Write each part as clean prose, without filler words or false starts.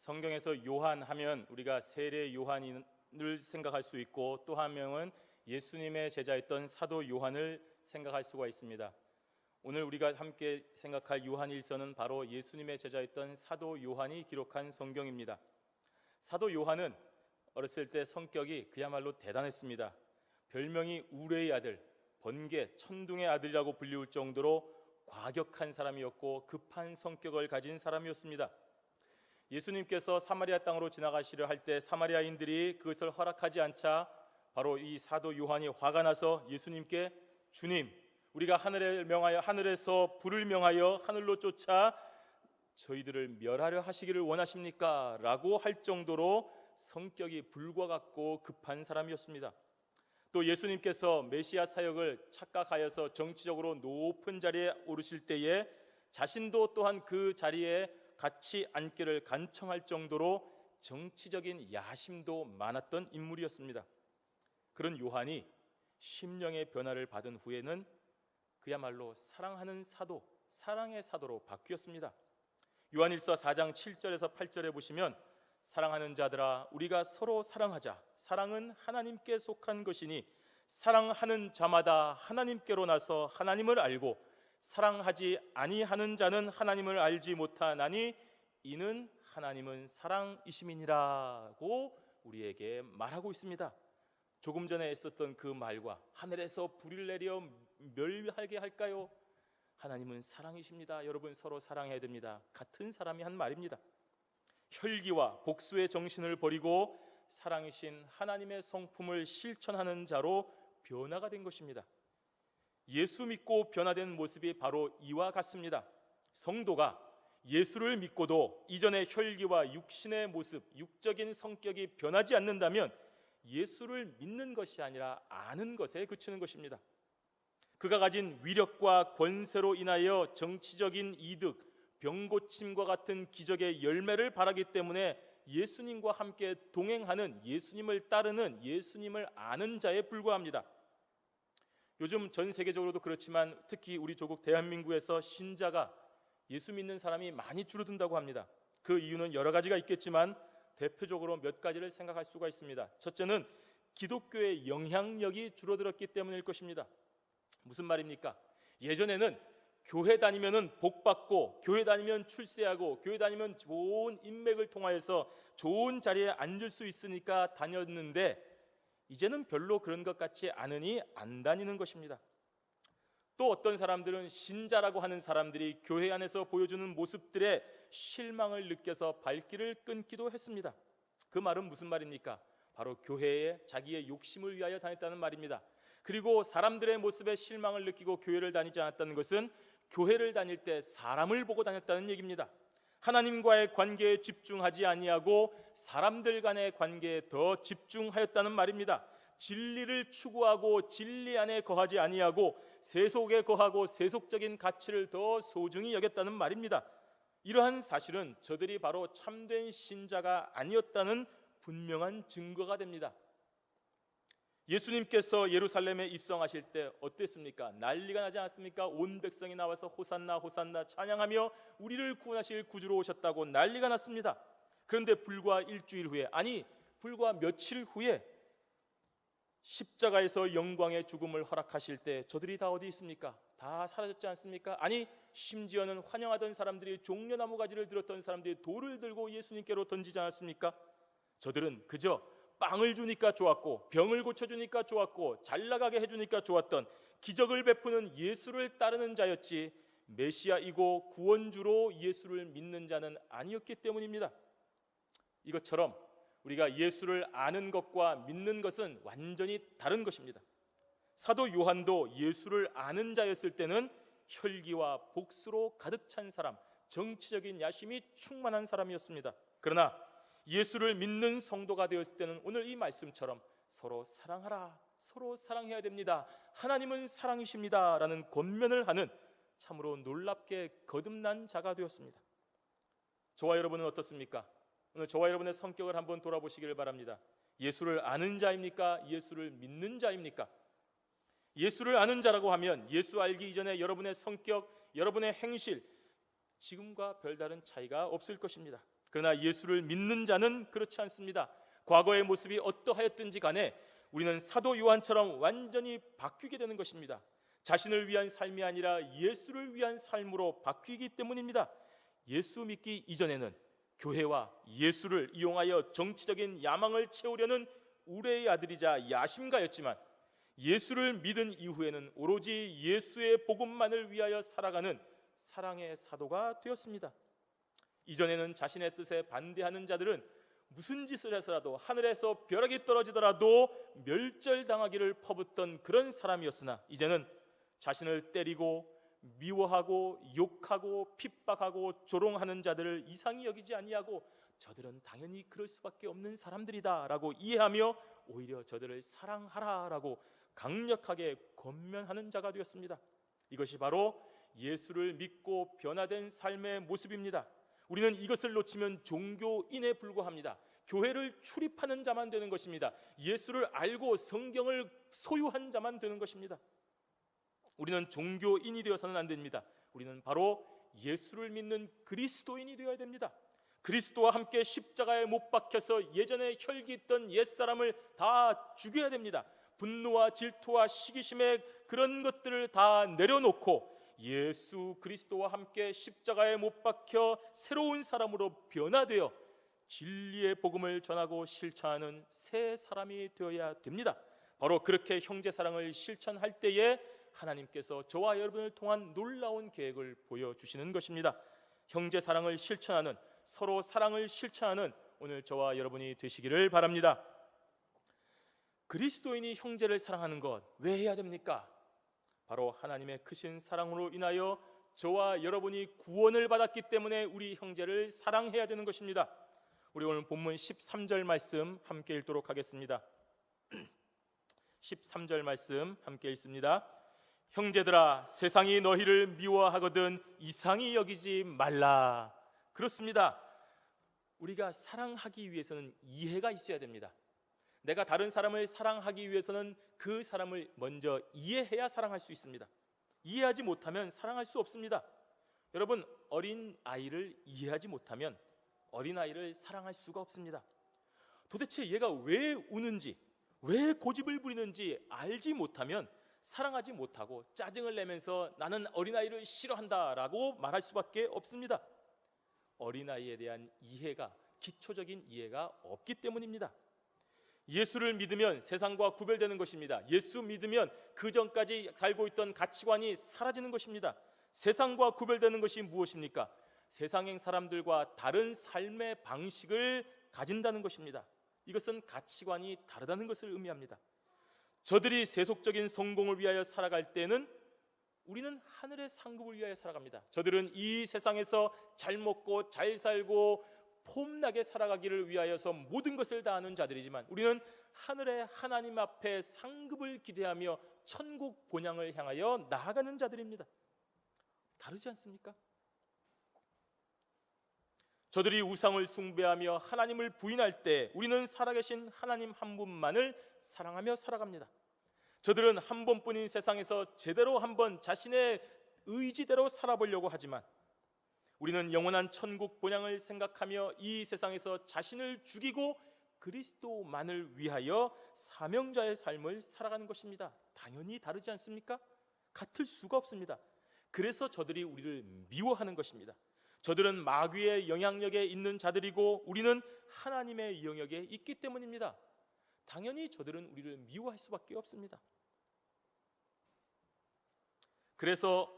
성경에서 요한 하면 우리가 세례 요한을 생각할 수 있고, 또 한 명은 예수님의 제자였던 사도 요한을 생각할 수가 있습니다. 오늘 우리가 함께 생각할 요한일서는 바로 예수님의 제자였던 사도 요한이 기록한 성경입니다. 사도 요한은 어렸을 때 성격이 그야말로 대단했습니다. 별명이 우레의 아들, 번개, 천둥의 아들이라고 불리울 정도로 과격한 사람이었고 급한 성격을 가진 사람이었습니다. 예수님께서 사마리아 땅으로 지나가시려 할 때 사마리아인들이 그것을 허락하지 않자 바로 이 사도 요한이 화가 나서 예수님께, 주님, 우리가 하늘에서 불을 명하여 하늘로 쫓아 저희들을 멸하려 하시기를 원하십니까? 라고 할 정도로 성격이 불과 같고 급한 사람이었습니다. 또 예수님께서 메시아 사역을 착각하여서 정치적으로 높은 자리에 오르실 때에 자신도 또한 그 자리에 같이 앉기를 간청할 정도로 정치적인 야심도 많았던 인물이었습니다. 그런 요한이 심령의 변화를 받은 후에는 그야말로 사랑하는 사도, 사랑의 사도로 바뀌었습니다. 요한일서 4장 7절에서 8절에 보시면, 사랑하는 자들아, 우리가 서로 사랑하자. 사랑은 하나님께 속한 것이니 사랑하는 자마다 하나님께로 나서 하나님을 알고 사랑하지 아니하는 자는 하나님을 알지 못하나니 이는 하나님은 사랑이심이니라고 우리에게 말하고 있습니다. 조금 전에 했었던 그 말과 하늘에서 불을 내려 멸하게 할까요? 하나님은 사랑이십니다. 여러분, 서로 사랑해야 됩니다. 같은 사람이 한 말입니다. 혈기와 복수의 정신을 버리고 사랑이신 하나님의 성품을 실천하는 자로 변화가 된 것입니다. 예수 믿고 변화된 모습이 바로 이와 같습니다. 성도가 예수를 믿고도 이전의 혈기와 육신의 모습, 육적인 성격이 변하지 않는다면 예수를 믿는 것이 아니라 아는 것에 그치는 것입니다. 그가 가진 위력과 권세로 인하여 정치적인 이득, 병고침과 같은 기적의 열매를 바라기 때문에 예수님과 함께 동행하는, 예수님을 따르는, 예수님을 아는 자에 불과합니다. 요즘 전 세계적으로도 그렇지만 특히 우리 조국 대한민국에서 신자가, 예수 믿는 사람이 많이 줄어든다고 합니다. 그 이유는 여러 가지가 있겠지만 대표적으로 몇 가지를 생각할 수가 있습니다. 첫째는 기독교의 영향력이 줄어들었기 때문일 것입니다. 무슨 말입니까? 예전에는 교회 다니면은 복 받고, 교회 다니면 출세하고, 교회 다니면 좋은 인맥을 통하여서 좋은 자리에 앉을 수 있으니까 다녔는데 이제는 별로 그런 것 같지 않으니 안 다니는 것입니다. 또 어떤 사람들은 신자라고 하는 사람들이 교회 안에서 보여주는 모습들에 실망을 느껴서 발길을 끊기도 했습니다. 그 말은 무슨 말입니까? 바로 교회에 자기의 욕심을 위하여 다녔다는 말입니다. 그리고 사람들의 모습에 실망을 느끼고 교회를 다니지 않았다는 것은 교회를 다닐 때 사람을 보고 다녔다는 얘기입니다. 하나님과의 관계에 집중하지 아니하고 사람들 간의 관계에 더 집중하였다는 말입니다. 진리를 추구하고 진리 안에 거하지 아니하고 세속에 거하고 세속적인 가치를 더 소중히 여겼다는 말입니다. 이러한 사실은 저들이 바로 참된 신자가 아니었다는 분명한 증거가 됩니다. 예수님께서 예루살렘에 입성하실 때 어땠습니까? 난리가 나지 않았습니까? 온 백성이 나와서 호산나 호산나 찬양하며 우리를 구원하실 구주로 오셨다고 난리가 났습니다. 그런데 불과 일주일 후에, 아니 불과 며칠 후에 십자가에서 영광의 죽음을 허락하실 때 저들이 다 어디 있습니까? 다 사라졌지 않습니까? 아니 심지어는 환영하던 사람들이, 종려나무 가지를 들었던 사람들이 돌을 들고 예수님께로 던지지 않았습니까? 저들은 그저 빵을 주니까 좋았고, 병을 고쳐주니까 좋았고, 잘 나가게 해주니까 좋았던, 기적을 베푸는 예수를 따르는 자였지 메시아이고 구원주로 예수를 믿는 자는 아니었기 때문입니다. 이것처럼 우리가 예수를 아는 것과 믿는 것은 완전히 다른 것입니다. 사도 요한도 예수를 아는 자였을 때는 혈기와 복수로 가득 찬 사람, 정치적인 야심이 충만한 사람이었습니다. 그러나 예수를 믿는 성도가 되었을 때는 오늘 이 말씀처럼 서로 사랑하라, 서로 사랑해야 됩니다, 하나님은 사랑이십니다 라는 권면을 하는 참으로 놀랍게 거듭난 자가 되었습니다. 저와 여러분은 어떻습니까? 오늘 저와 여러분의 성격을 한번 돌아보시기를 바랍니다. 예수를 아는 자입니까? 예수를 믿는 자입니까? 예수를 아는 자라고 하면 예수 알기 이전에 여러분의 성격, 여러분의 행실 지금과 별다른 차이가 없을 것입니다. 그러나 예수를 믿는 자는 그렇지 않습니다. 과거의 모습이 어떠하였든지 간에 우리는 사도 요한처럼 완전히 바뀌게 되는 것입니다. 자신을 위한 삶이 아니라 예수를 위한 삶으로 바뀌기 때문입니다. 예수 믿기 이전에는 교회와 예수를 이용하여 정치적인 야망을 채우려는 우레의 아들이자 야심가였지만, 예수를 믿은 이후에는 오로지 예수의 복음만을 위하여 살아가는 사랑의 사도가 되었습니다. 이전에는 자신의 뜻에 반대하는 자들은 무슨 짓을 해서라도, 하늘에서 벼락이 떨어지더라도 멸절당하기를 퍼붓던 그런 사람이었으나, 이제는 자신을 때리고 미워하고 욕하고 핍박하고 조롱하는 자들을 이상히 여기지 아니하고 저들은 당연히 그럴 수밖에 없는 사람들이다 라고 이해하며 오히려 저들을 사랑하라 라고 강력하게 권면하는 자가 되었습니다. 이것이 바로 예수를 믿고 변화된 삶의 모습입니다. 우리는 이것을 놓치면 종교인에 불과합니다. 교회를 출입하는 자만 되는 것입니다. 예수를 알고 성경을 소유한 자만 되는 것입니다. 우리는 종교인이 되어서는 안 됩니다. 우리는 바로 예수를 믿는 그리스도인이 되어야 됩니다. 그리스도와 함께 십자가에 못 박혀서 예전에 혈기 있던 옛사람을 다 죽여야 됩니다. 분노와 질투와 시기심의 그런 것들을 다 내려놓고 예수 그리스도와 함께 십자가에 못 박혀 새로운 사람으로 변화되어 진리의 복음을 전하고 실천하는 새 사람이 되어야 됩니다. 바로 그렇게 형제 사랑을 실천할 때에 하나님께서 저와 여러분을 통한 놀라운 계획을 보여주시는 것입니다. 형제 사랑을 실천하는, 서로 사랑을 실천하는 오늘 저와 여러분이 되시기를 바랍니다. 그리스도인이 형제를 사랑하는 것 왜 해야 됩니까? 바로 하나님의 크신 사랑으로 인하여 저와 여러분이 구원을 받았기 때문에 우리 형제를 사랑해야 되는 것입니다. 우리 오늘 본문 13절 말씀 함께 읽도록 하겠습니다. 13절 말씀 함께 읽습니다. 형제들아, 세상이 너희를 미워하거든 이상히 여기지 말라. 그렇습니다. 우리가 사랑하기 위해서는 이해가 있어야 됩니다. 내가 다른 사람을 사랑하기 위해서는 그 사람을 먼저 이해해야 사랑할 수 있습니다. 이해하지 못하면 사랑할 수 없습니다. 여러분, 어린 아이를 이해하지 못하면 어린 아이를 사랑할 수가 없습니다. 도대체 얘가 왜 우는지, 왜 고집을 부리는지 알지 못하면 사랑하지 못하고 짜증을 내면서 나는 어린아이를 싫어한다라고 말할 수밖에 없습니다. 어린아이에 대한 이해가, 기초적인 이해가 없기 때문입니다. 예수를 믿으면 세상과 구별되는 것입니다. 예수 믿으면 그 전까지 살고 있던 가치관이 사라지는 것입니다. 세상과 구별되는 것이 무엇입니까? 세상의 사람들과 다른 삶의 방식을 가진다는 것입니다. 이것은 가치관이 다르다는 것을 의미합니다. 저들이 세속적인 성공을 위하여 살아갈 때는 우리는 하늘의 상급을 위하여 살아갑니다. 저들은 이 세상에서 잘 먹고 잘 살고 폼나게 살아가기를 위하여서 모든 것을 다하는 자들이지만 우리는 하늘의 하나님 앞에 상급을 기대하며 천국 본향을 향하여 나아가는 자들입니다. 다르지 않습니까? 저들이 우상을 숭배하며 하나님을 부인할 때 우리는 살아계신 하나님 한 분만을 사랑하며 살아갑니다. 저들은 한 번뿐인 세상에서 제대로 한번 자신의 의지대로 살아보려고 하지만 우리는 영원한 천국 본향을 생각하며 이 세상에서 자신을 죽이고 그리스도만을 위하여 사명자의 삶을 살아가는 것입니다. 당연히 다르지 않습니까? 같을 수가 없습니다. 그래서 저들이 우리를 미워하는 것입니다. 저들은 마귀의 영향력에 있는 자들이고 우리는 하나님의 영역에 있기 때문입니다. 당연히 저들은 우리를 미워할 수밖에 없습니다. 그래서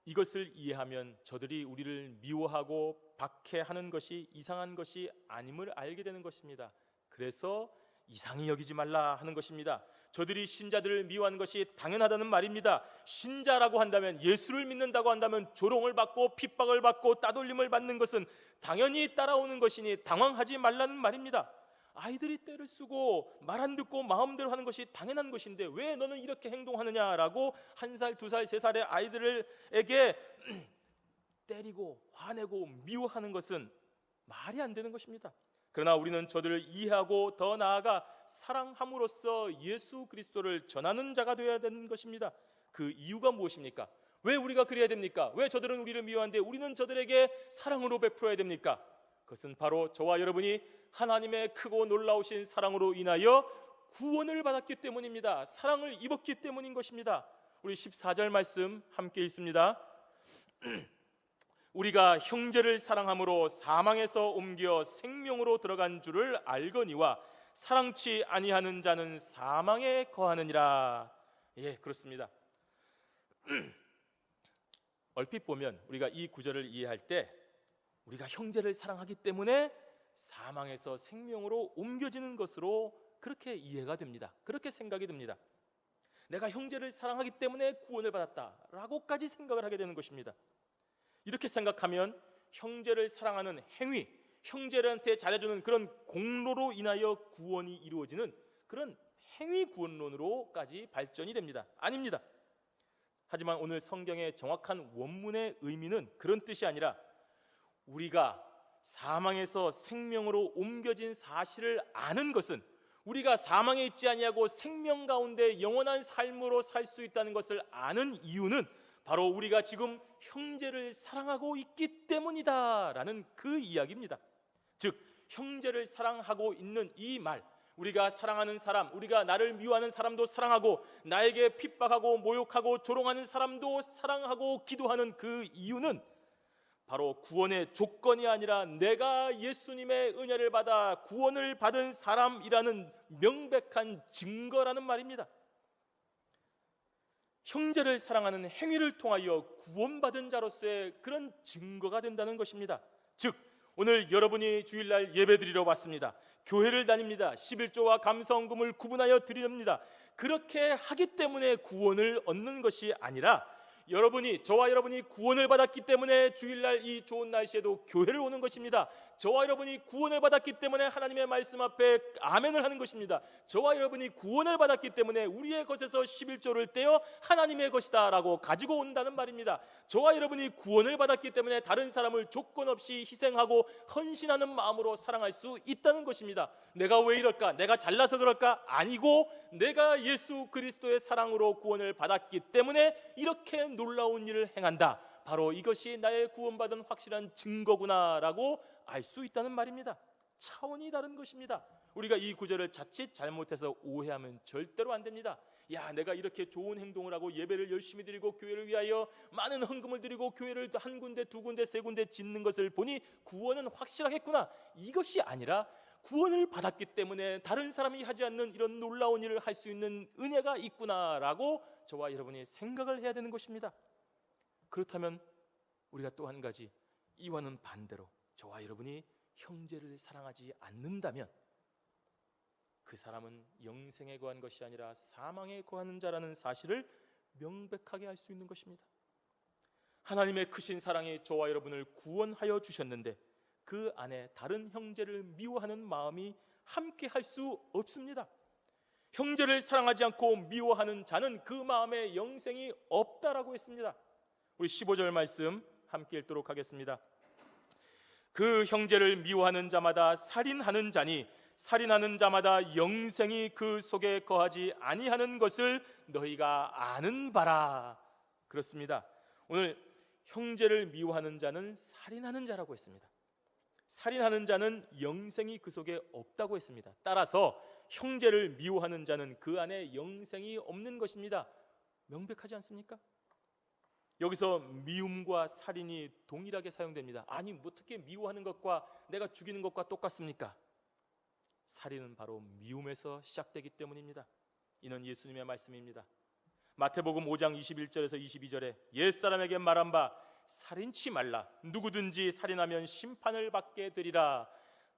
이것을 이해하면 저들이 우리를 미워하고 박해하는 것이 이상한 것이 아님을 알게 되는 것입니다. 그래서 이상히 여기지 말라 하는 것입니다. 저들이 신자들을 미워하는 것이 당연하다는 말입니다. 신자라고 한다면, 예수를 믿는다고 한다면 조롱을 받고 핍박을 받고 따돌림을 받는 것은 당연히 따라오는 것이니 당황하지 말라는 말입니다. 아이들이 떼를 쓰고 말 안 듣고 마음대로 하는 것이 당연한 것인데 왜 너는 이렇게 행동하느냐라고 1살, 2살, 3살의 아이들에게 때리고 화내고 미워하는 것은 말이 안 되는 것입니다. 그러나 우리는 저들을 이해하고 더 나아가 사랑함으로써 예수 그리스도를 전하는 자가 되어야 되는 것입니다. 그 이유가 무엇입니까? 왜 우리가 그래야 됩니까? 왜 저들은 우리를 미워하는데 우리는 저들에게 사랑으로 베풀어야 됩니까? 그것은 바로 저와 여러분이 하나님의 크고 놀라우신 사랑으로 인하여 구원을 받았기 때문입니다. 사랑을 입었기 때문인 것입니다. 우리 14절 말씀 함께 읽습니다. 우리가 형제를 사랑함으로 사망에서 옮겨 생명으로 들어간 줄을 알거니와 사랑치 아니하는 자는 사망에 거하느니라. 예, 그렇습니다. 얼핏 보면 우리가 이 구절을 이해할 때 우리가 형제를 사랑하기 때문에 사망에서 생명으로 옮겨지는 것으로 그렇게 이해가 됩니다. 그렇게 생각이 듭니다. 내가 형제를 사랑하기 때문에 구원을 받았다라고까지 생각을 하게 되는 것입니다. 이렇게 생각하면 형제를 사랑하는 행위, 형제들한테 잘해주는 그런 공로로 인하여 구원이 이루어지는 그런 행위 구원론으로까지 발전이 됩니다. 아닙니다. 하지만 오늘 성경의 정확한 원문의 의미는 그런 뜻이 아니라 우리가 사망에서 생명으로 옮겨진 사실을 아는 것은 우리가 사망에 있지 아니하고 생명 가운데 영원한 삶으로 살 수 있다는 것을 아는 이유는 바로 우리가 지금 형제를 사랑하고 있기 때문이다라는 그 이야기입니다. 즉 형제를 사랑하고 있는 이 말, 우리가 사랑하는 사람, 우리가 나를 미워하는 사람도 사랑하고 나에게 핍박하고 모욕하고 조롱하는 사람도 사랑하고 기도하는 그 이유는 바로 구원의 조건이 아니라 내가 예수님의 은혜를 받아 구원을 받은 사람이라는 명백한 증거라는 말입니다. 형제를 사랑하는 행위를 통하여 구원받은 자로서의 그런 증거가 된다는 것입니다. 즉 오늘 여러분이 주일날 예배드리러 왔습니다. 교회를 다닙니다. 11조와 감성금을 구분하여 드립니다. 그렇게 하기 때문에 구원을 얻는 것이 아니라 저와 여러분이 구원을 받았기 때문에 주일날 이 좋은 날씨에도 교회를 오는 것입니다. 저와 여러분이 구원을 받았기 때문에 하나님의 말씀 앞에 아멘을 하는 것입니다. 저와 여러분이 구원을 받았기 때문에 우리의 것에서 11조를 떼어 하나님의 것이다 라고 가지고 온다는 말입니다. 저와 여러분이 구원을 받았기 때문에 다른 사람을 조건 없이 희생하고 헌신하는 마음으로 사랑할 수 있다는 것입니다. 내가 왜 이럴까? 내가 잘나서 그럴까? 아니고 내가 예수 그리스도의 사랑으로 구원을 받았기 때문에 이렇게 놀라운 일을 행한다. 바로 이것이 나의 구원받은 확실한 증거구나라고 알 수 있다는 말입니다. 차원이 다른 것입니다. 우리가 이 구절을 자칫 잘못해서 오해하면 절대로 안 됩니다. 야, 내가 이렇게 좋은 행동을 하고 예배를 열심히 드리고 교회를 위하여 많은 헌금을 드리고 교회를 한 군데 두 군데 세 군데 짓는 것을 보니 구원은 확실하겠구나. 이것이 아니라 구원을 받았기 때문에 다른 사람이 하지 않는 이런 놀라운 일을 할 수 있는 은혜가 있구나라고 저와 여러분이 생각을 해야 되는 것입니다. 그렇다면 우리가 또 한 가지, 이와는 반대로 저와 여러분이 형제를 사랑하지 않는다면 그 사람은 영생에 거한 것이 아니라 사망에 거하는 자라는 사실을 명백하게 알 수 있는 것입니다. 하나님의 크신 사랑이 저와 여러분을 구원하여 주셨는데 그 안에 다른 형제를 미워하는 마음이 함께 할 수 없습니다. 형제를 사랑하지 않고 미워하는 자는 그 마음에 영생이 없다라고 했습니다. 우리 15절 말씀 함께 읽도록 하겠습니다. 그 형제를 미워하는 자마다 살인하는 자니 살인하는 자마다 영생이 그 속에 거하지 아니하는 것을 너희가 아는 바라. 그렇습니다. 오늘 형제를 미워하는 자는 살인하는 자라고 했습니다. 살인하는 자는 영생이 그 속에 없다고 했습니다. 따라서 형제를 미워하는 자는 그 안에 영생이 없는 것입니다. 명백하지 않습니까? 여기서 미움과 살인이 동일하게 사용됩니다. 아니, 어떻게 미워하는 것과 내가 죽이는 것과 똑같습니까? 살인은 바로 미움에서 시작되기 때문입니다. 이는 예수님의 말씀입니다. 마태복음 5장 21절에서 22절에 옛사람에게 말한 바 살인치 말라, 누구든지 살인하면 심판을 받게 되리라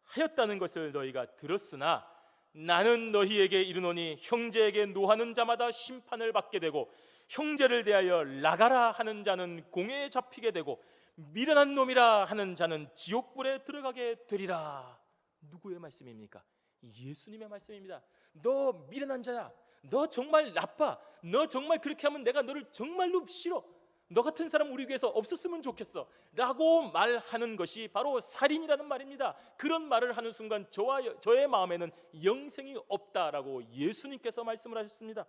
하였다는 것을 너희가 들었으나 나는 너희에게 이르노니 형제에게 노하는 자마다 심판을 받게 되고 형제를 대하여 나가라 하는 자는 공회에 잡히게 되고 미련한 놈이라 하는 자는 지옥불에 들어가게 되리라. 누구의 말씀입니까? 예수님의 말씀입니다. 너 미련한 자야, 너 정말 나빠, 너 정말 그렇게 하면 내가 너를 정말로 싫어, 너 같은 사람 우리 교회에서 없었으면 좋겠어 라고 말하는 것이 바로 살인이라는 말입니다. 그런 말을 하는 순간 저의 마음에는 영생이 없다라고 예수님께서 말씀을 하셨습니다.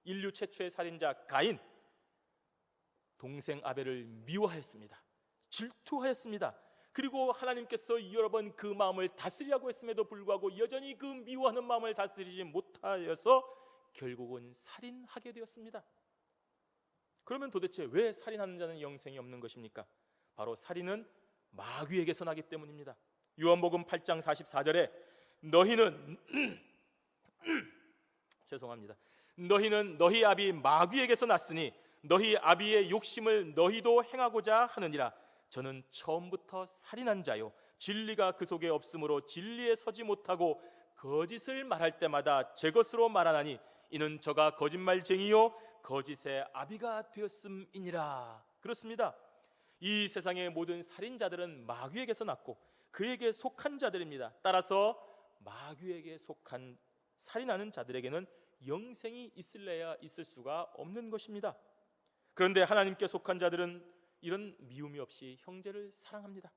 인류 최초의 살인자 가인, 동생 아벨을 미워하였습니다. 질투하였습니다. 그리고 하나님께서 여러 번 그 마음을 다스리라고 했음에도 불구하고 여전히 그 미워하는 마음을 다스리지 못하여서 결국은 살인하게 되었습니다. 그러면 도대체 왜 살인하는 자는 영생이 없는 것입니까? 바로 살인은 마귀에게서 나기 때문입니다. 요한복음 8장 44절에 너희는 죄송합니다. 너희는 너희 아비 마귀에게서 났으니 너희 아비의 욕심을 너희도 행하고자 하느니라. 저는 처음부터 살인한 자요 진리가 그 속에 없으므로 진리에 서지 못하고 거짓을 말할 때마다 제 것으로 말하나니 이는 저가 거짓말쟁이요 거짓의 아비가 되었음이니라. 그렇습니다. 이 세상의 모든 살인자들은 마귀에게서 났고 그에게 속한 자들입니다. 따라서 마귀에게 속한 살인하는 자들에게는 영생이 있을래야 있을 수가 없는 것입니다. 그런데 하나님께 속한 자들은 이런 미움이 없이 형제를 사랑합니다.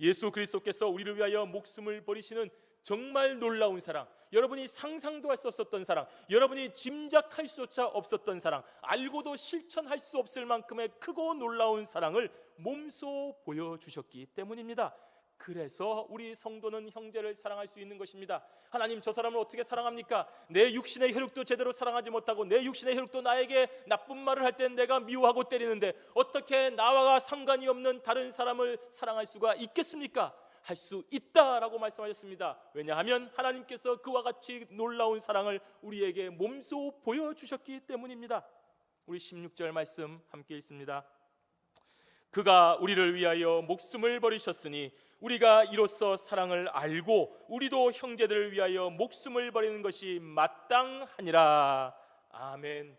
예수 그리스도께서 우리를 위하여 목숨을 버리시는 정말 놀라운 사랑, 여러분이 상상도 할 수 없었던 사랑, 여러분이 짐작할 수조차 없었던 사랑, 알고도 실천할 수 없을 만큼의 크고 놀라운 사랑을 몸소 보여주셨기 때문입니다. 그래서 우리 성도는 형제를 사랑할 수 있는 것입니다. 하나님, 저 사람을 어떻게 사랑합니까? 내 육신의 혈육도 제대로 사랑하지 못하고 내 육신의 혈육도 나에게 나쁜 말을 할 때 내가 미워하고 때리는데 어떻게 나와 상관이 없는 다른 사람을 사랑할 수가 있겠습니까? 할 수 있다라고 말씀하셨습니다. 왜냐하면 하나님께서 그와 같이 놀라운 사랑을 우리에게 몸소 보여주셨기 때문입니다. 우리 16절 말씀 함께 읽습니다. 그가 우리를 위하여 목숨을 버리셨으니 우리가 이로써 사랑을 알고 우리도 형제들을 위하여 목숨을 버리는 것이 마땅하니라. 아멘.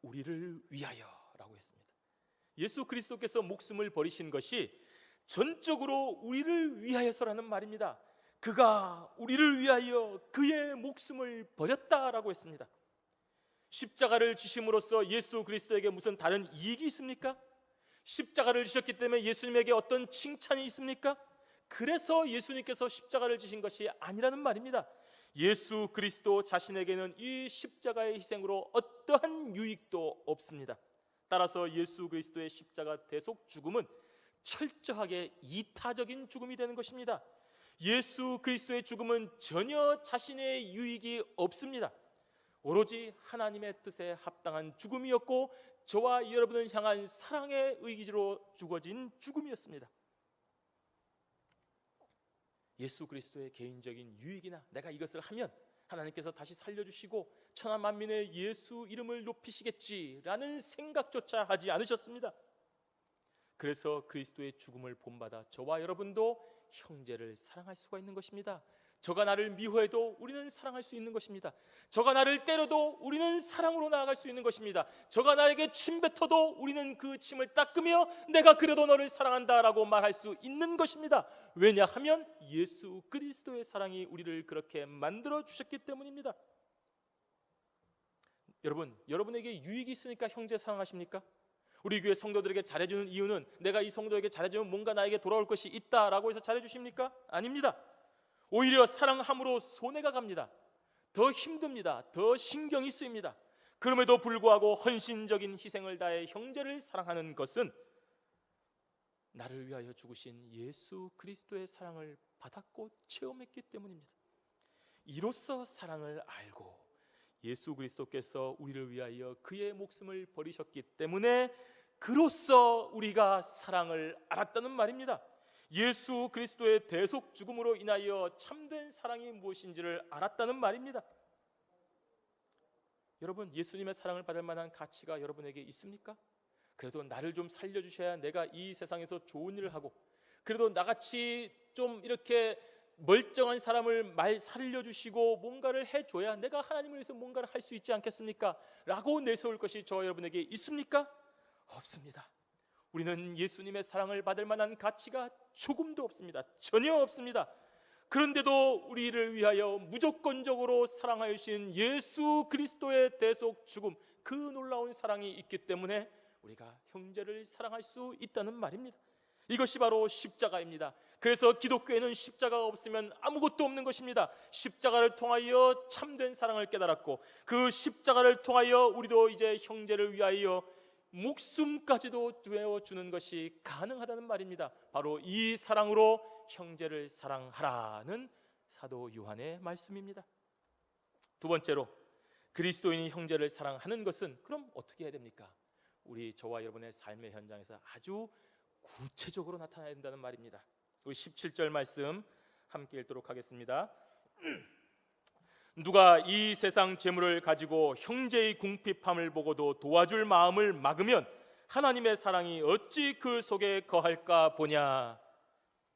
우리를 위하여라고 했습니다. 예수 그리스도께서 목숨을 버리신 것이 전적으로 우리를 위하여서라는 말입니다. 그가 우리를 위하여 그의 목숨을 버렸다라고 했습니다. 십자가를 지심으로써 예수 그리스도에게 무슨 다른 이익이 있습니까? 십자가를 지셨기 때문에 예수님에게 어떤 칭찬이 있습니까? 그래서 예수님께서 십자가를 지신 것이 아니라는 말입니다. 예수 그리스도 자신에게는 이 십자가의 희생으로 어떠한 유익도 없습니다. 따라서 예수 그리스도의 십자가 대속 죽음은 철저하게 이타적인 죽음이 되는 것입니다. 예수 그리스도의 죽음은 전혀 자신의 유익이 없습니다. 오로지 하나님의 뜻에 합당한 죽음이었고 저와 여러분을 향한 사랑의 의지로 죽어진 죽음이었습니다. 예수 그리스도의 개인적인 유익이나 내가 이것을 하면 하나님께서 다시 살려주시고 천하 만민의 예수 이름을 높이시겠지라는 생각조차 하지 않으셨습니다. 그래서 그리스도의 죽음을 본받아 저와 여러분도 형제를 사랑할 수가 있는 것입니다. 저가 나를 미워해도 우리는 사랑할 수 있는 것입니다. 저가 나를 때려도 우리는 사랑으로 나아갈 수 있는 것입니다. 저가 나에게 침 뱉어도 우리는 그 침을 닦으며 내가 그래도 너를 사랑한다라고 말할 수 있는 것입니다. 왜냐하면 예수 그리스도의 사랑이 우리를 그렇게 만들어 주셨기 때문입니다. 여러분, 여러분에게 유익이 있으니까 형제 사랑하십니까? 우리 교회 성도들에게 잘해주는 이유는 내가 이 성도에게 잘해주면 뭔가 나에게 돌아올 것이 있다라고 해서 잘해주십니까? 아닙니다. 오히려 사랑함으로 손해가 갑니다. 더 힘듭니다. 더 신경이 쓰입니다. 그럼에도 불구하고 헌신적인 희생을 다해 형제를 사랑하는 것은 나를 위하여 죽으신 예수 그리스도의 사랑을 받았고 체험했기 때문입니다. 이로써 사랑을 알고 예수 그리스도께서 우리를 위하여 그의 목숨을 버리셨기 때문에 그로써 우리가 사랑을 알았다는 말입니다. 예수 그리스도의 대속 죽음으로 인하여 참된 사랑이 무엇인지를 알았다는 말입니다. 여러분, 예수님의 사랑을 받을 만한 가치가 여러분에게 있습니까? 그래도 나를 좀 살려주셔야 내가 이 세상에서 좋은 일을 하고 그래도 나같이 좀 이렇게 멀쩡한 사람을 살려주시고 뭔가를 해줘야 내가 하나님을 위해서 뭔가를 할 수 있지 않겠습니까? 라고 내세울 것이 저 여러분에게 있습니까? 없습니다. 우리는 예수님의 사랑을 받을 만한 가치가 조금도 없습니다. 전혀 없습니다. 그런데도 우리를 위하여 무조건적으로 사랑하여 주신 예수 그리스도의 대속 죽음, 그 놀라운 사랑이 있기 때문에 우리가 형제를 사랑할 수 있다는 말입니다. 이것이 바로 십자가입니다. 그래서 기독교에는 십자가가 없으면 아무것도 없는 것입니다. 십자가를 통하여 참된 사랑을 깨달았고 그 십자가를 통하여 우리도 이제 형제를 위하여 목숨까지도 주어주는 것이 가능하다는 말입니다. 바로 이 사랑으로 형제를 사랑하라는 사도 요한의 말씀입니다. 두 번째로, 그리스도인이 형제를 사랑하는 것은 그럼 어떻게 해야 됩니까? 우리 저와 여러분의 삶의 현장에서 아주 구체적으로 나타나야 된다는 말입니다. 우리 17절 말씀 함께 읽도록 하겠습니다. 누가 이 세상 재물을 가지고 형제의 궁핍함을 보고도 도와줄 마음을 막으면 하나님의 사랑이 어찌 그 속에 거할까 보냐.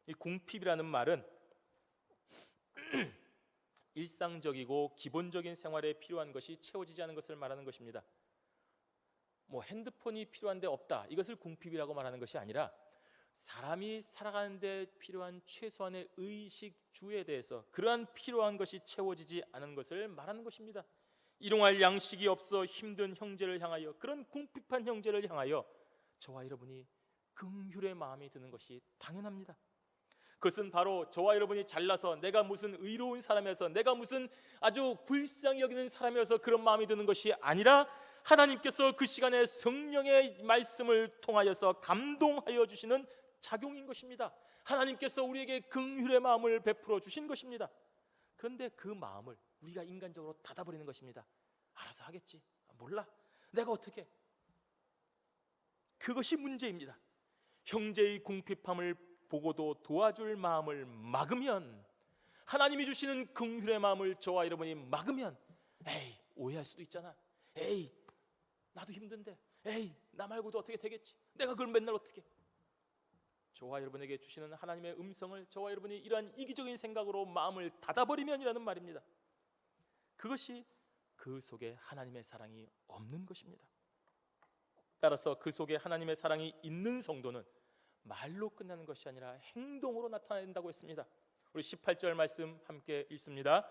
이 궁핍이라는 말은 일상적이고 기본적인 생활에 필요한 것이 채워지지 않은 것을 말하는 것입니다. 뭐 핸드폰이 필요한데 없다, 이것을 궁핍이라고 말하는 것이 아니라 사람이 살아가는데 필요한 최소한의 의식주에 대해서 그러한 필요한 것이 채워지지 않은 것을 말하는 것입니다. 일용할 양식이 없어 힘든 형제를 향하여, 그런 궁핍한 형제를 향하여 저와 여러분이 긍휼의 마음이 드는 것이 당연합니다. 그것은 바로 저와 여러분이 잘나서 내가 무슨 의로운 사람이어서, 내가 무슨 아주 불쌍히 여기는 사람이어서 그런 마음이 드는 것이 아니라 하나님께서 그 시간에 성령의 말씀을 통하여서 감동하여 주시는 작용인 것입니다. 하나님께서 우리에게 긍휼의 마음을 베풀어 주신 것입니다. 그런데 그 마음을 우리가 인간적으로 닫아버리는 것입니다. 알아서 하겠지, 몰라, 내가 어떻게. 그것이 문제입니다. 형제의 궁핍함을 보고도 도와줄 마음을 막으면, 하나님이 주시는 긍휼의 마음을 저와 여러분이 막으면, 에이, 오해할 수도 있잖아, 에이, 나도 힘든데, 에이, 나 말고도 어떻게 되겠지, 내가 그걸 맨날 어떻게. 저와 여러분에게 주시는 하나님의 음성을 저와 여러분이 이러한 이기적인 생각으로 마음을 닫아버리면이라는 말입니다. 그것이 그 속에 하나님의 사랑이 없는 것입니다. 따라서 그 속에 하나님의 사랑이 있는 성도는 말로 끝나는 것이 아니라 행동으로 나타낸다고 했습니다. 우리 18절 말씀 함께 읽습니다.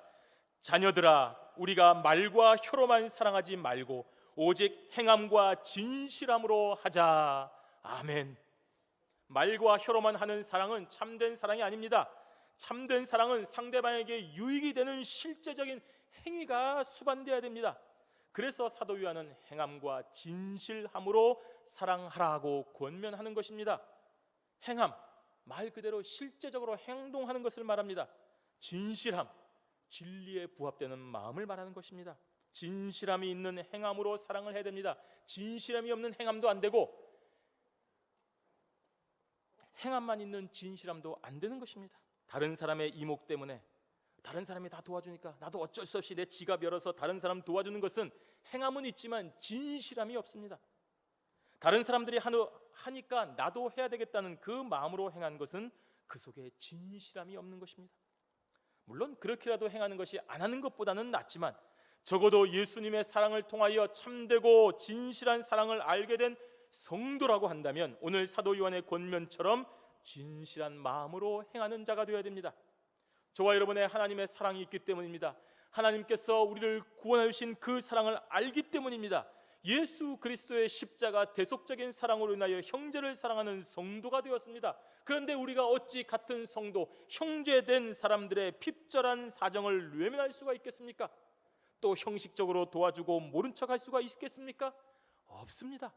자녀들아, 우리가 말과 혀로만 사랑하지 말고 오직 행함과 진실함으로 하자. 아멘. 말과 혀로만 하는 사랑은 참된 사랑이 아닙니다. 참된 사랑은 상대방에게 유익이 되는 실제적인 행위가 수반되어야 됩니다. 그래서 사도 요한은 행함과 진실함으로 사랑하라고 권면하는 것입니다. 행함, 말 그대로 실제적으로 행동하는 것을 말합니다. 진실함, 진리에 부합되는 마음을 말하는 것입니다. 진실함이 있는 행함으로 사랑을 해야 됩니다. 진실함이 없는 행함도 안 되고 행함만 있는 진실함도 안 되는 것입니다. 다른 사람의 이목 때문에 다른 사람이 다 도와주니까 나도 어쩔 수 없이 내 지갑 열어서 다른 사람 도와주는 것은 행함은 있지만 진실함이 없습니다. 다른 사람들이 하니까 나도 해야 되겠다는 그 마음으로 행한 것은 그 속에 진실함이 없는 것입니다. 물론 그렇게라도 행하는 것이 안 하는 것보다는 낫지만 적어도 예수님의 사랑을 통하여 참되고 진실한 사랑을 알게 된 성도라고 한다면 오늘 사도 요한의 권면처럼 진실한 마음으로 행하는 자가 되어야 됩니다. 저와 여러분의 하나님의 사랑이 있기 때문입니다. 하나님께서 우리를 구원해 주신 그 사랑을 알기 때문입니다. 예수 그리스도의 십자가 대속적인 사랑으로 인하여 형제를 사랑하는 성도가 되었습니다. 그런데 우리가 어찌 같은 성도, 형제된 사람들의 핍절한 사정을 외면할 수가 있겠습니까? 또 형식적으로 도와주고 모른 척할 수가 있겠습니까? 없습니다.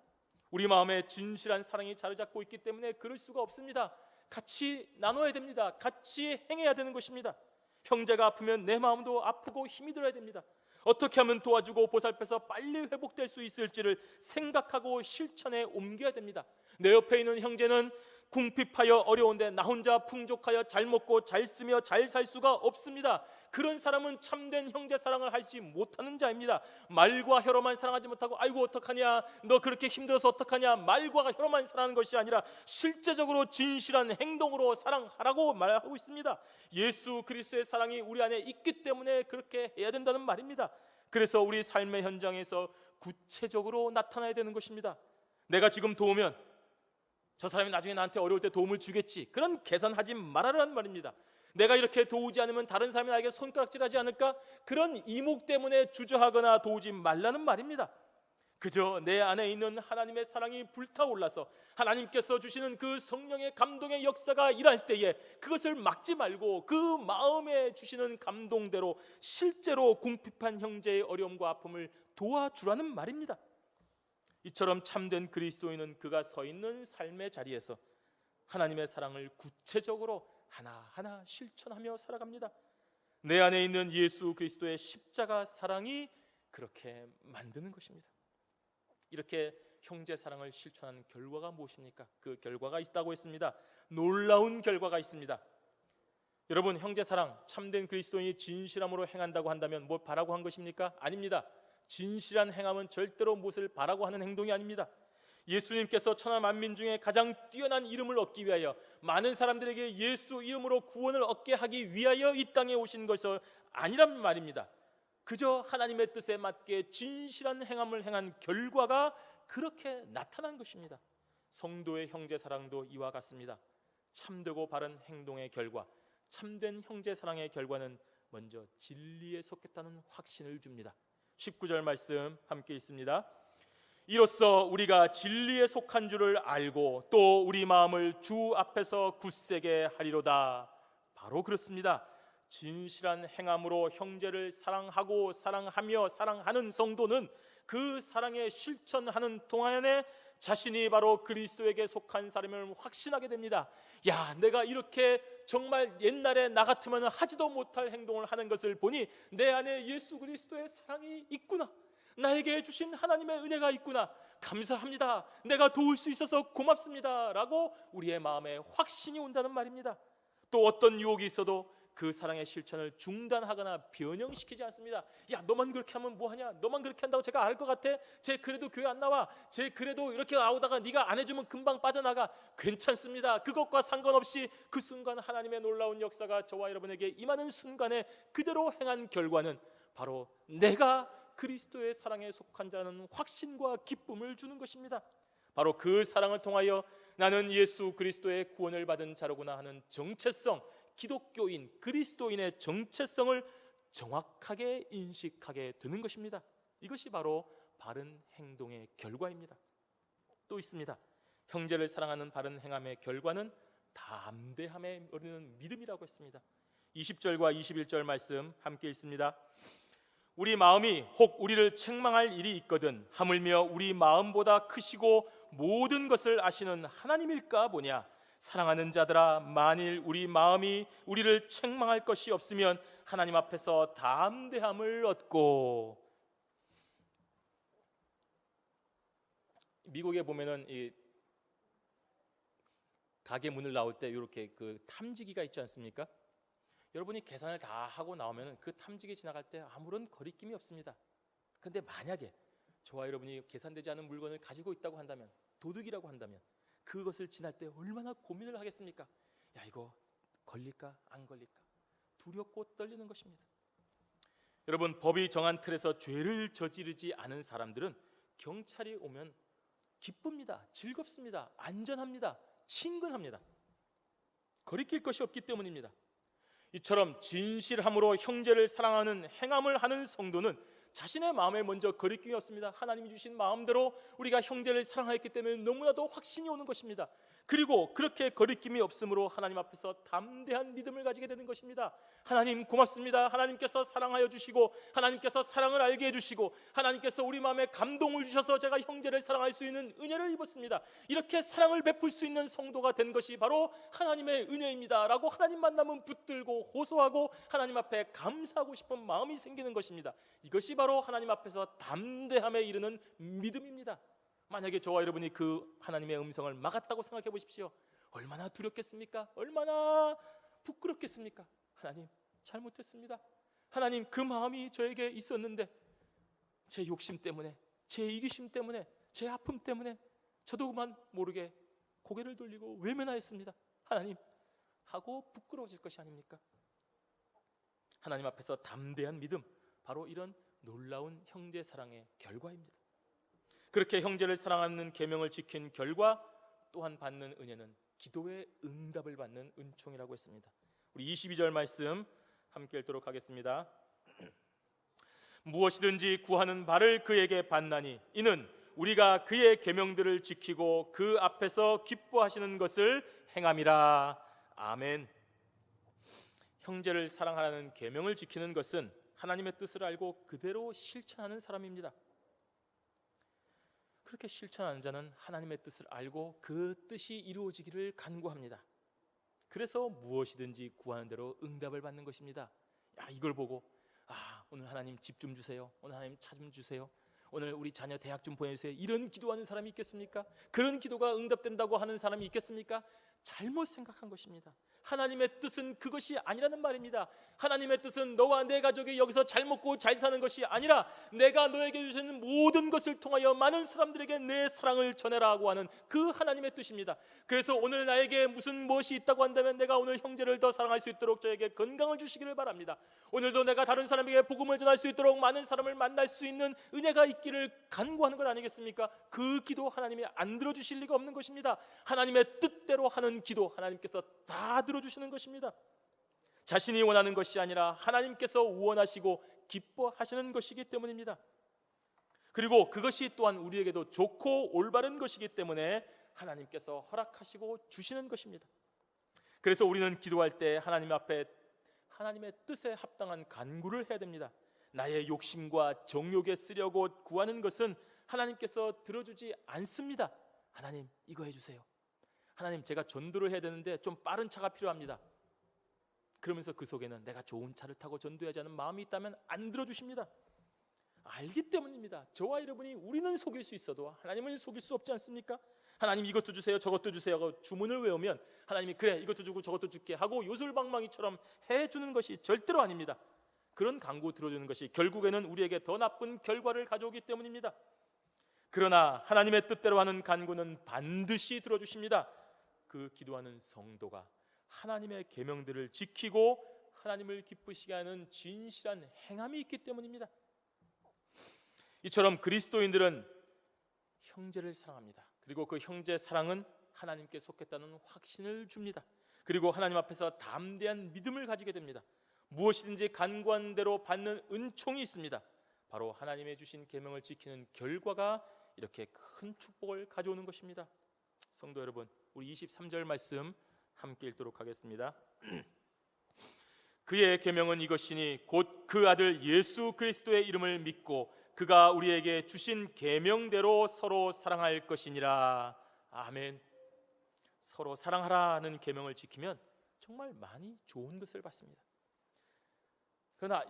우리 마음에 진실한 사랑이 자리 잡고 있기 때문에 그럴 수가 없습니다. 같이 나눠야 됩니다. 같이 행해야 되는 것입니다. 형제가 아프면 내 마음도 아프고 힘이 들어야 됩니다. 어떻게 하면 도와주고 보살펴서 빨리 회복될 수 있을지를 생각하고 실천에 옮겨야 됩니다. 내 옆에 있는 형제는 궁핍하여 어려운데 나 혼자 풍족하여 잘 먹고 잘 쓰며 잘 살 수가 없습니다. 그런 사람은 참된 형제 사랑을 하지 못하는 자입니다. 말과 혀로만 사랑하지 못하고 아이고 어떡하냐, 너 그렇게 힘들어서 어떡하냐, 말과 혀로만 사랑하는 것이 아니라 실제적으로 진실한 행동으로 사랑하라고 말하고 있습니다. 예수 그리스도의 사랑이 우리 안에 있기 때문에 그렇게 해야 된다는 말입니다. 그래서 우리 삶의 현장에서 구체적으로 나타나야 되는 것입니다. 내가 지금 도우면 저 사람이 나중에 나한테 어려울 때 도움을 주겠지, 그런 계산하지 말아라는 말입니다. 내가 이렇게 도우지 않으면 다른 사람이 나에게 손가락질하지 않을까, 그런 이목 때문에 주저하거나 도우지 말라는 말입니다. 그저 내 안에 있는 하나님의 사랑이 불타올라서 하나님께서 주시는 그 성령의 감동의 역사가 일할 때에 그것을 막지 말고 그 마음에 주시는 감동대로 실제로 궁핍한 형제의 어려움과 아픔을 도와주라는 말입니다. 이처럼 참된 그리스도인은 그가 서 있는 삶의 자리에서 하나님의 사랑을 구체적으로 하나하나 실천하며 살아갑니다. 내 안에 있는 예수 그리스도의 십자가 사랑이 그렇게 만드는 것입니다. 이렇게 형제 사랑을 실천하는 결과가 무엇입니까? 그 결과가 있다고 했습니다. 놀라운 결과가 있습니다. 여러분, 형제 사랑, 참된 그리스도인이 진실함으로 행한다고 한다면 뭘 바라고 한 것입니까? 아닙니다. 진실한 행함은 절대로 무엇을 바라고 하는 행동이 아닙니다. 예수님께서 천하 만민 중에 가장 뛰어난 이름을 얻기 위하여, 많은 사람들에게 예수 이름으로 구원을 얻게 하기 위하여 이 땅에 오신 것이 아니란 말입니다. 그저 하나님의 뜻에 맞게 진실한 행함을 행한 결과가 그렇게 나타난 것입니다. 성도의 형제 사랑도 이와 같습니다. 참되고 바른 행동의 결과, 참된 형제 사랑의 결과는 먼저 진리에 속했다는 확신을 줍니다. 19절 말씀 함께 있습니다. 이로써 우리가 진리에 속한 줄을 알고 또 우리 마음을 주 앞에서 굳세게 하리로다. 바로 그렇습니다. 진실한 행함으로 형제를 사랑하고 사랑하며 사랑하는 성도는 그 사랑에 실천하는 동안에 자신이 바로 그리스도에게 속한 사람을 확신하게 됩니다. 야, 내가 이렇게 정말 옛날에 나 같으면 하지도 못할 행동을 하는 것을 보니 내 안에 예수 그리스도의 사랑이 있구나, 나에게 주신 하나님의 은혜가 있구나, 감사합니다, 내가 도울 수 있어서 고맙습니다 라고 우리의 마음에 확신이 온다는 말입니다. 또 어떤 유혹이 있어도 그 사랑의 실천을 중단하거나 변형시키지 않습니다. 야, 너만 그렇게 하면 뭐하냐, 너만 그렇게 한다고 제가 알 것 같아, 쟤 그래도 교회 안 나와, 쟤 그래도 이렇게 나오다가 네가 안 해주면 금방 빠져나가, 괜찮습니다. 그것과 상관없이 그 순간 하나님의 놀라운 역사가 저와 여러분에게 임하는 순간에 그대로 행한 결과는 바로 내가 그리스도의 사랑에 속한 자는 확신과 기쁨을 주는 것입니다. 바로 그 사랑을 통하여 나는 예수 그리스도의 구원을 받은 자로구나 하는 정체성, 기독교인, 그리스도인의 정체성을 정확하게 인식하게 되는 것입니다. 이것이 바로 바른 행동의 결과입니다. 또 있습니다. 형제를 사랑하는 바른 행함의 결과는 담대함에 이르는 믿음이라고 했습니다. 20절과 21절 말씀 함께 있습니다. 우리 마음이 혹 우리를 책망할 일이 있거든 하물며 우리 마음보다 크시고 모든 것을 아시는 하나님일까 보냐. 사랑하는 자들아, 만일 우리 마음이 우리를 책망할 것이 없으면 하나님 앞에서 담대함을 얻고. 미국에 보면은 이 가게 문을 나올 때 이렇게 그 탐지기가 있지 않습니까? 여러분이 계산을 다 하고 나오면 그 탐지기 지나갈 때 아무런 거리낌이 없습니다. 그런데 만약에 저와 여러분이 계산되지 않은 물건을 가지고 있다고 한다면, 도둑이라고 한다면 그것을 지날 때 얼마나 고민을 하겠습니까? 야, 이거 걸릴까 안 걸릴까 두렵고 떨리는 것입니다. 여러분, 법이 정한 틀에서 죄를 저지르지 않은 사람들은 경찰이 오면 기쁩니다. 즐겁습니다. 안전합니다. 친근합니다. 거리낄 것이 없기 때문입니다. 이처럼 진실함으로 형제를 사랑하는 행함을 하는 성도는 자신의 마음에 먼저 거리낌이 없습니다. 하나님이 주신 마음대로 우리가 형제를 사랑했기 때문에 너무나도 확신이 오는 것입니다. 그리고 그렇게 거리낌이 없으므로 하나님 앞에서 담대한 믿음을 가지게 되는 것입니다. 하나님 고맙습니다. 하나님께서 사랑하여 주시고, 하나님께서 사랑을 알게 해주시고, 하나님께서 우리 마음에 감동을 주셔서 제가 형제를 사랑할 수 있는 은혜를 입었습니다. 이렇게 사랑을 베풀 수 있는 성도가 된 것이 바로 하나님의 은혜입니다 라고 하나님 만나면 붙들고 호소하고 하나님 앞에 감사하고 싶은 마음이 생기는 것입니다. 이것이 바로 하나님 앞에서 담대함에 이르는 믿음입니다. 만약에 저와 여러분이 그 하나님의 음성을 막았다고 생각해 보십시오. 얼마나 두렵겠습니까? 얼마나 부끄럽겠습니까? 하나님, 잘못했습니다. 하나님, 그 마음이 저에게 있었는데 제 욕심 때문에, 제 이기심 때문에, 제 아픔 때문에 저도 그만 모르게 고개를 돌리고 외면하였습니다. 하나님, 하고 부끄러워질 것이 아닙니까? 하나님 앞에서 담대한 믿음, 바로 이런 놀라운 형제 사랑의 결과입니다. 그렇게 형제를 사랑하는 계명을 지킨 결과 또한 받는 은혜는 기도의 응답을 받는 은총이라고 했습니다. 우리 22절 말씀 함께 읽도록 하겠습니다. 무엇이든지 구하는 바를 그에게 받나니 이는 우리가 그의 계명들을 지키고 그 앞에서 기뻐하시는 것을 행함이라. 아멘. 형제를 사랑하라는 계명을 지키는 것은 하나님의 뜻을 알고 그대로 실천하는 사람입니다. 그렇게 실천하는 자는 하나님의 뜻을 알고 그 뜻이 이루어지기를 간구합니다. 그래서 무엇이든지 구하는 대로 응답을 받는 것입니다. 이걸 보고 오늘 하나님 집 좀 주세요, 오늘 하나님 차 좀 주세요, 오늘 우리 자녀 대학 좀 보내주세요, 이런 기도하는 사람이 있겠습니까? 그런 기도가 응답된다고 하는 사람이 있겠습니까? 잘못 생각한 것입니다. 하나님의 뜻은 그것이 아니라는 말입니다. 하나님의 뜻은 너와 내 가족이 여기서 잘 먹고 잘 사는 것이 아니라 내가 너에게 주시는 모든 것을 통하여 많은 사람들에게 내 사랑을 전해라고 하는 그 하나님의 뜻입니다. 그래서 오늘 나에게 무엇이 있다고 한다면 내가 오늘 형제를 더 사랑할 수 있도록 저에게 건강을 주시기를 바랍니다. 오늘도 내가 다른 사람에게 복음을 전할 수 있도록 많은 사람을 만날 수 있는 은혜가 있기를 간구하는 것 아니겠습니까? 그 기도 하나님이 안 들어주실 리가 없는 것입니다. 하나님의 뜻대로 하는 기도 하나님께서 다 들어주시는 것입니다. 자신이 원하는 것이 아니라 하나님께서 원하시고 기뻐하시는 것이기 때문입니다. 그리고 그것이 또한 우리에게도 좋고 올바른 것이기 때문에 하나님께서 허락하시고 주시는 것입니다. 그래서 우리는 기도할 때 하나님 앞에 하나님의 뜻에 합당한 간구를 해야 됩니다. 나의 욕심과 정욕에 쓰려고 구하는 것은 하나님께서 들어주지 않습니다. 하나님 이거 해주세요, 하나님 제가 전도를 해야 되는데 좀 빠른 차가 필요합니다. 그러면서 그 속에는 내가 좋은 차를 타고 전도하지 않은 마음이 있다면 안 들어주십니다. 알기 때문입니다. 저와 여러분이 우리는 속일 수 있어도 하나님은 속일 수 없지 않습니까? 하나님 이것도 주세요, 저것도 주세요 하고 주문을 외우면 하나님이 그래 이것도 주고 저것도 줄게 하고 요술방망이처럼 해주는 것이 절대로 아닙니다. 그런 간구 들어주는 것이 결국에는 우리에게 더 나쁜 결과를 가져오기 때문입니다. 그러나 하나님의 뜻대로 하는 간구는 반드시 들어주십니다. 그 기도하는 성도가 하나님의 계명들을 지키고 하나님을 기쁘시게 하는 진실한 행함이 있기 때문입니다. 이처럼 그리스도인들은 형제를 사랑합니다. 그리고 그 형제 사랑은 하나님께 속했다는 확신을 줍니다. 그리고 하나님 앞에서 담대한 믿음을 가지게 됩니다. 무엇이든지 간구한 대로 받는 은총이 있습니다. 바로 하나님의 주신 계명을 지키는 결과가 이렇게 큰 축복을 가져오는 것입니다. 성도 여러분, 우리 23절 말씀 함께 읽도록 하겠습니다. 그의 계명은 이것이니 곧 그 아들 예수 그리스도의 이름을 믿고 그가 우리에게 주신 계명대로 서로 사랑할 것이니라. 아멘. 서로 사랑하라는 계명을 지키면 정말 많이 좋은 것을 받습니다. 그러나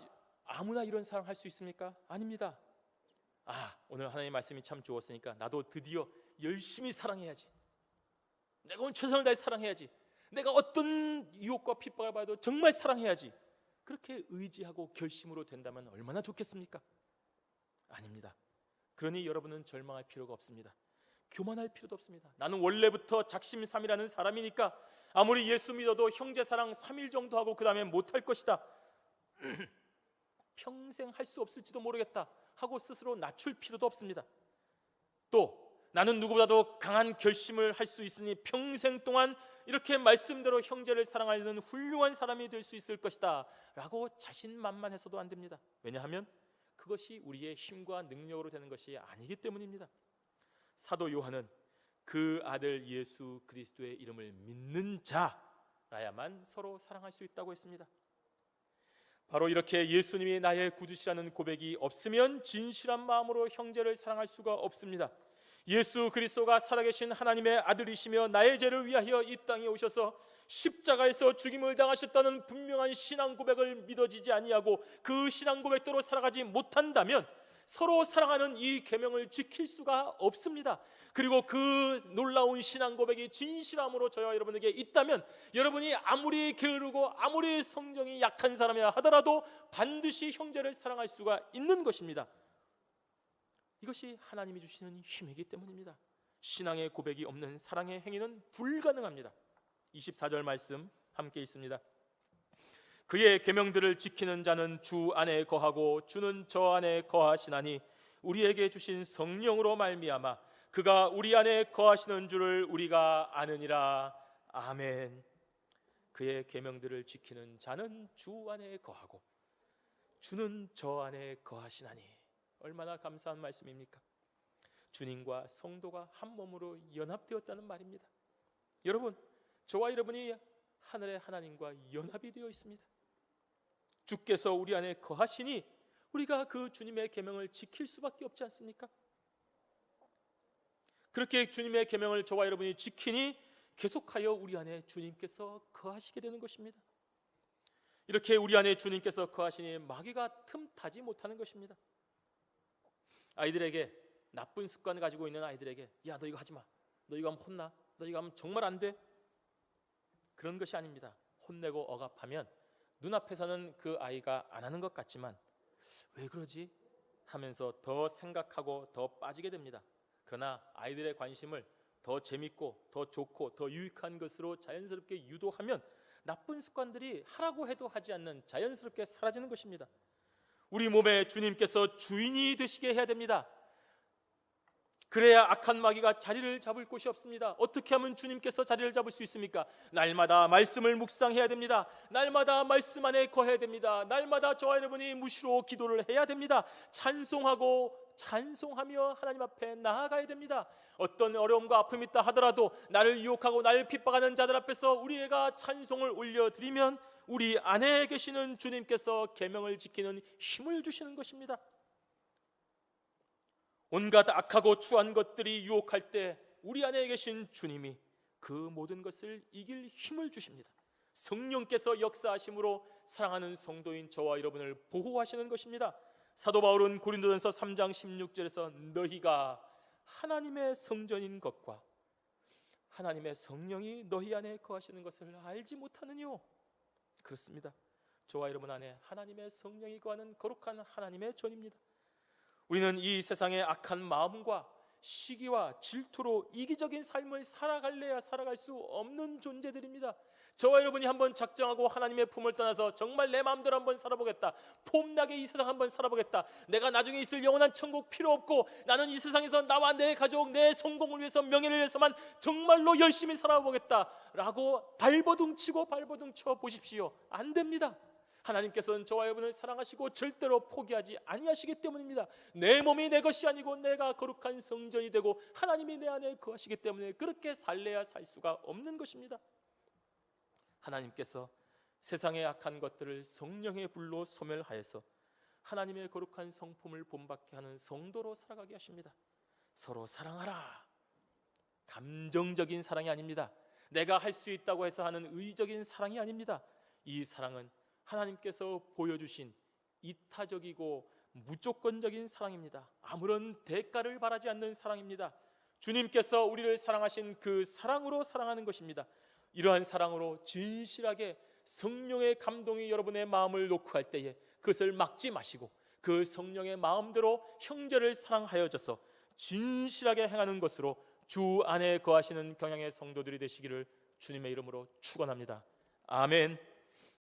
아무나 이런 사랑할 수 있습니까? 아닙니다. 오늘 하나님의 말씀이 참 좋았으니까 나도 드디어 열심히 사랑해야지, 내가 오늘 최선을 다해 사랑해야지, 내가 어떤 유혹과 핍박을 받아도 정말 사랑해야지, 그렇게 의지하고 결심으로 된다면 얼마나 좋겠습니까? 아닙니다. 그러니 여러분은 절망할 필요가 없습니다. 교만할 필요도 없습니다. 나는 원래부터 작심삼일하는 사람이니까 아무리 예수 믿어도 형제 사랑 3일 정도 하고 그 다음에 못할 것이다, 평생 할 수 없을지도 모르겠다 하고 스스로 낮출 필요도 없습니다. 또 나는 누구보다도 강한 결심을 할 수 있으니 평생 동안 이렇게 말씀대로 형제를 사랑하는 훌륭한 사람이 될 수 있을 것이다 라고 자신만만해서도 안 됩니다. 왜냐하면 그것이 우리의 힘과 능력으로 되는 것이 아니기 때문입니다. 사도 요한은 그 아들 예수 그리스도의 이름을 믿는 자라야만 서로 사랑할 수 있다고 했습니다. 바로 이렇게 예수님이 나의 구주시라는 고백이 없으면 진실한 마음으로 형제를 사랑할 수가 없습니다. 예수 그리스도가 살아계신 하나님의 아들이시며 나의 죄를 위하여 이 땅에 오셔서 십자가에서 죽임을 당하셨다는 분명한 신앙 고백을 믿어지지 아니하고 그 신앙 고백대로 살아가지 못한다면 서로 사랑하는 이 계명을 지킬 수가 없습니다. 그리고 그 놀라운 신앙 고백이 진실함으로 저와 여러분에게 있다면 여러분이 아무리 게으르고 아무리 성정이 약한 사람이라 하더라도 반드시 형제를 사랑할 수가 있는 것입니다. 이것이 하나님이 주시는 힘이기 때문입니다. 신앙의 고백이 없는 사랑의 행위는 불가능합니다. 24절 말씀 함께 있습니다. 그의 계명들을 지키는 자는 주 안에 거하고 주는 저 안에 거하시나니 우리에게 주신 성령으로 말미암아 그가 우리 안에 거하시는 줄을 우리가 아느니라. 아멘. 그의 계명들을 지키는 자는 주 안에 거하고 주는 저 안에 거하시나니. 얼마나 감사한 말씀입니까? 주님과 성도가 한 몸으로 연합되었다는 말입니다. 여러분, 저와 여러분이 하늘의 하나님과 연합이 되어 있습니다. 주께서 우리 안에 거하시니 우리가 그 주님의 계명을 지킬 수밖에 없지 않습니까? 그렇게 주님의 계명을 저와 여러분이 지키니 계속하여 우리 안에 주님께서 거하시게 되는 것입니다. 이렇게 우리 안에 주님께서 거하시니 마귀가 틈타지 못하는 것입니다. 아이들에게, 나쁜 습관 가지고 있는 아이들에게, 야, 너 이거 하지 마, 너 이거 하면 혼나, 너 이거 하면 정말 안 돼, 그런 것이 아닙니다. 혼내고 억압하면 눈앞에서는 그 아이가 안 하는 것 같지만 왜 그러지? 하면서 더 생각하고 더 빠지게 됩니다. 그러나 아이들의 관심을 더 재밌고 더 좋고 더 유익한 것으로 자연스럽게 유도하면 나쁜 습관들이 하라고 해도 하지 않는 자연스럽게 사라지는 것입니다. 우리 몸에 주님께서 주인이 되시게 해야 됩니다. 그래야 악한 마귀가 자리를 잡을 곳이 없습니다. 어떻게 하면 주님께서 자리를 잡을 수 있습니까? 날마다 말씀을 묵상해야 됩니다. 날마다 말씀 안에 거해야 됩니다. 날마다 저와 여러분이 무시로 기도를 해야 됩니다. 찬송하며 하나님 앞에 나아가야 됩니다. 어떤 어려움과 아픔이 있다 하더라도 나를 유혹하고 나를 핍박하는 자들 앞에서 우리가 찬송을 올려드리면 우리 안에 계시는 주님께서 계명을 지키는 힘을 주시는 것입니다. 온갖 악하고 추한 것들이 유혹할 때 우리 안에 계신 주님이 그 모든 것을 이길 힘을 주십니다. 성령께서 역사하심으로 사랑하는 성도인 저와 여러분을 보호하시는 것입니다. 사도 바울은 고린도전서 3장 16절에서 너희가 하나님의 성전인 것과 하나님의 성령이 너희 안에 거하시는 것을 알지 못하느뇨? 그렇습니다. 저와 여러분 안에 하나님의 성령이 거하는 거룩한 하나님의 전입니다. 우리는 이 세상의 악한 마음과 시기와 질투로 이기적인 삶을 살아갈래야 살아갈 수 없는 존재들입니다. 저와 여러분이 한번 작정하고 하나님의 품을 떠나서 정말 내 마음대로 한번 살아보겠다, 폼나게 이 세상 한번 살아보겠다, 내가 나중에 있을 영원한 천국 필요 없고 나는 이 세상에서 나와 내 가족, 내 성공을 위해서, 명예를 위해서만 정말로 열심히 살아보겠다 라고 발버둥치고 발버둥쳐 보십시오. 안 됩니다. 하나님께서는 저와 여러분을 사랑하시고 절대로 포기하지 아니하시기 때문입니다. 내 몸이 내 것이 아니고 내가 거룩한 성전이 되고 하나님이 내 안에 거하시기 때문에 그렇게 살래야 살 수가 없는 것입니다. 하나님께서 세상의 악한 것들을 성령의 불로 소멸하여서 하나님의 거룩한 성품을 본받게 하는 성도로 살아가게 하십니다. 서로 사랑하라. 감정적인 사랑이 아닙니다. 내가 할 수 있다고 해서 하는 의적인 사랑이 아닙니다. 이 사랑은 하나님께서 보여주신 이타적이고 무조건적인 사랑입니다. 아무런 대가를 바라지 않는 사랑입니다. 주님께서 우리를 사랑하신 그 사랑으로 사랑하는 것입니다. 이러한 사랑으로 진실하게 성령의 감동이 여러분의 마음을 놓고 할 때에 그것을 막지 마시고 그 성령의 마음대로 형제를 사랑하여져서 진실하게 행하는 것으로 주 안에 거하시는 경향의 성도들이 되시기를 주님의 이름으로 축원합니다. 아멘.